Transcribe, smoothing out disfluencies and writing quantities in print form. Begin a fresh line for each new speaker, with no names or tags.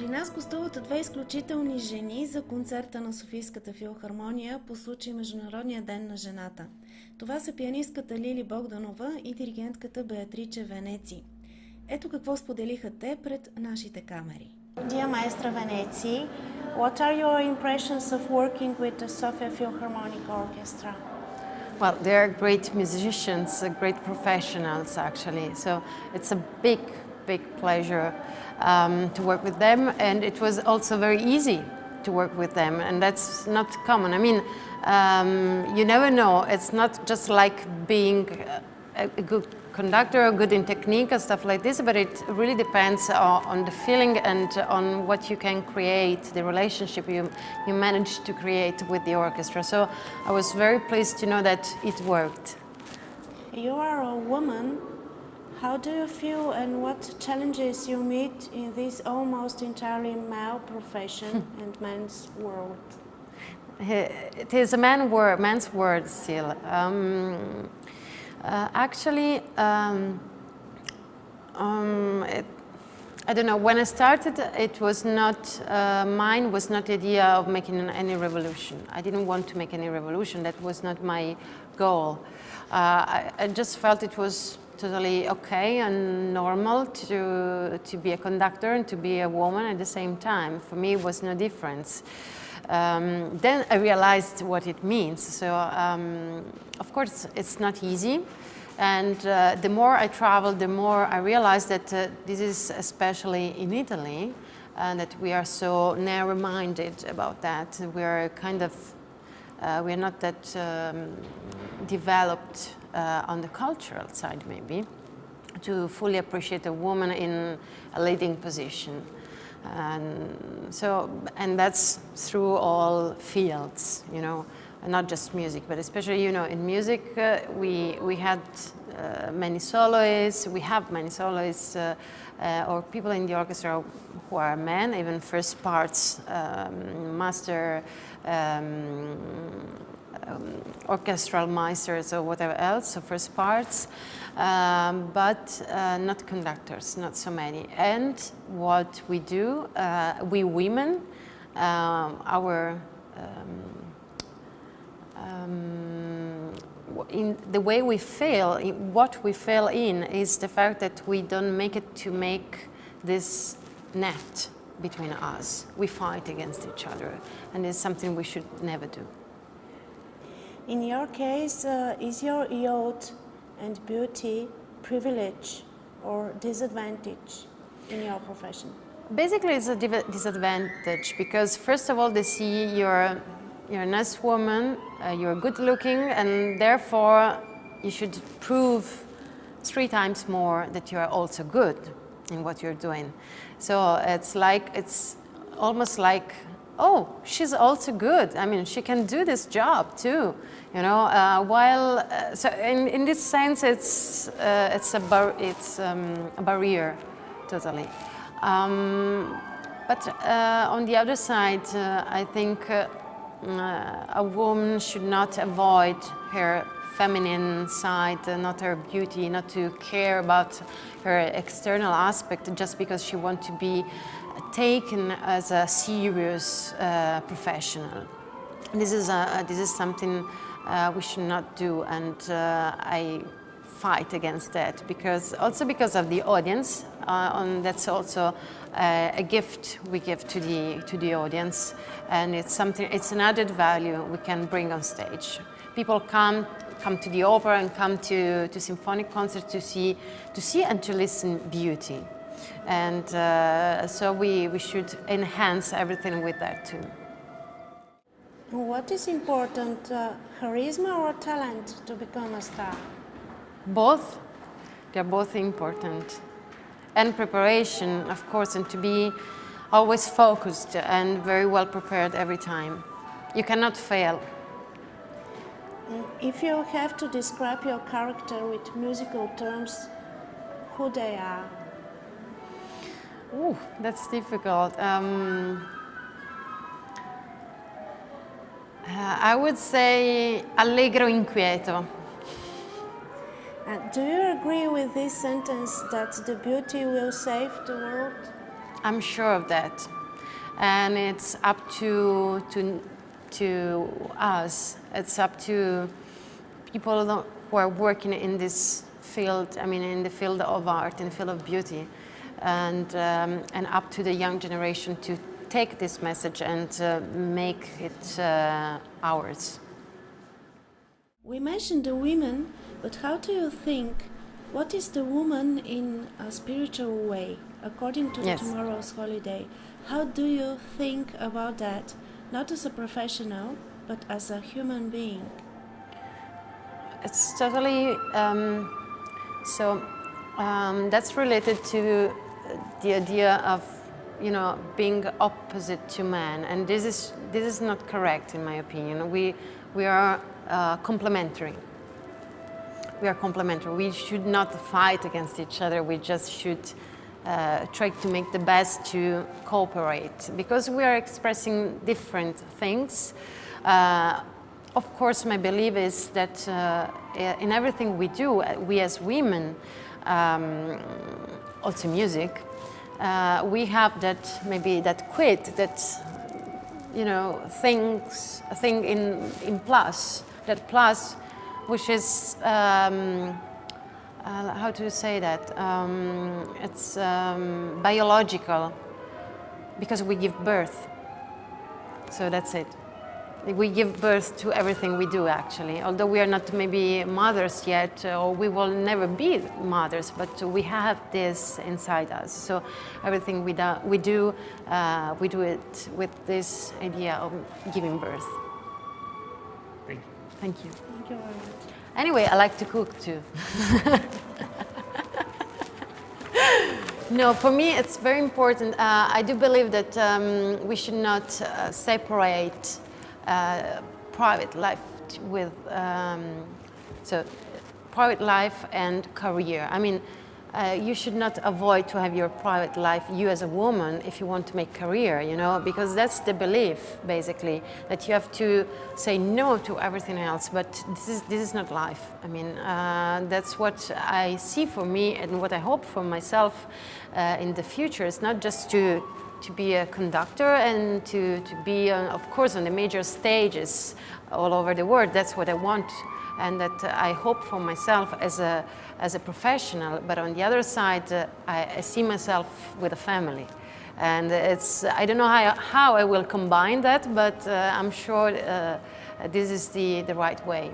При нас гостуват две изключителни жени за концерта на Софийската филхармония по случай Международния ден на жената. Това са пианистката Лили Богданова и диригентката Беатриче Венеци. Ето какво споделиха те пред нашите камери. Dear Maestra Venezzi, what are your impressions of working with the Sofia Philharmonic Orchestra?
Well, they're great musicians, great professionals actually, so it's a big pleasure to work with them, and it was also very easy to work with them, and that's not common. I mean, you never know. It's not just like being a good conductor or good in technique and stuff like this, but it really depends on the feeling and on what you can create, the relationship you manage to create with the orchestra. So I was very pleased to know that it worked.
You are a woman. How do you feel and what challenges you meet in this almost entirely male profession and men's world?
It is a man's world still. Actually, I don't know, when I started, it was not, mine was not the idea of making any revolution. I didn't want to make any revolution, that was not my goal. I just felt it was totally okay and normal to be a conductor and to be a woman at the same time. For me, it was no difference. Then I realized what it means. So, of course, it's not easy. And the more I traveled, the more I realized that this is especially in Italy, and that we are so narrow-minded about that. We are kind of, we are not that developed on the cultural side, maybe, to fully appreciate a woman in a leading position. And that's through all fields, you know, not just music, but especially, you know, in music we had many soloists, we have many soloists or people in the orchestra who are men, even first parts, master, orchestral meisters or whatever else, so first parts, but not conductors, not so many. And what we do, we women, our in the way we fail, what we fail in is the fact that we don't make it to make this net between us. We fight against each other, and it's something we should never do.
In your case, is your youth and beauty privilege or disadvantage in your profession?
Basically, it's a disadvantage because, first of all, they see you're a nice woman, you're good looking, and therefore you should prove 3 times more that you are also good in what you're doing. So it's almost like, oh, she's also good. I mean, she can do this job too, you know. So in this sense, it's a barrier, totally. But on the other side, I think a woman should not avoid her feminine side, not her beauty, not to care about her external aspect just because she wants to be taken as a serious professional. This is something we should not do, and I fight against that because of the audience, and that's also a gift we give to the audience, and it's an added value we can bring on stage. People come to the opera and come to symphonic concerts to see and to listen beauty, and so we should enhance everything with that too.
What is important, charisma or talent to become a star?
Both. They're both important. And preparation, of course, and to be always focused and very well prepared every time. You cannot fail.
If you have to describe your character with musical terms, who they are?
Ooh, that's difficult. I would say allegro inquieto.
Do you agree with this sentence that the beauty will save the world?
I'm sure of that. And it's up to us. It's up to people who are working in this field, I mean, in the field of art, in the field of beauty, and up to the young generation to take this message and make it ours.
We mentioned the women, but how do you think, what is the woman in a spiritual way, according to
Yes.
tomorrow's holiday? How do you think about that, not as a professional, but as a human being?
It's totally, that's related to the idea of, being opposite to man, and this is not correct in my opinion. We are complementary. We are complementary. We should not fight against each other. We just should try to make the best to cooperate, because we are expressing different things. Of course, my belief is that in everything we do, we as women, also music, we have that quid, that thing in plus, that plus, which is how to say that? It's biological, because we give birth. So that's it. We give birth to everything we do, actually. Although we are not maybe mothers yet, or we will never be mothers, but we have this inside us. So everything we do it with this idea of giving birth.
Thank you.
Thank you.
Thank you very much.
Anyway, I like to cook too. No, for me it's very important. I do believe that we should not separate private life with private life and career. I mean, you should not avoid to have your private life, you as a woman, if you want to make career, because that's the belief, basically, that you have to say no to everything else. But this is not life. I mean, that's what I see for me, and what I hope for myself in the future. It's not just to be a conductor and to be, of course, on the major stages all over the world. That's what I want, and that I hope for myself as a professional. But on the other side, I see myself with a family, and I don't know how I will combine that, but I'm sure this is the right way.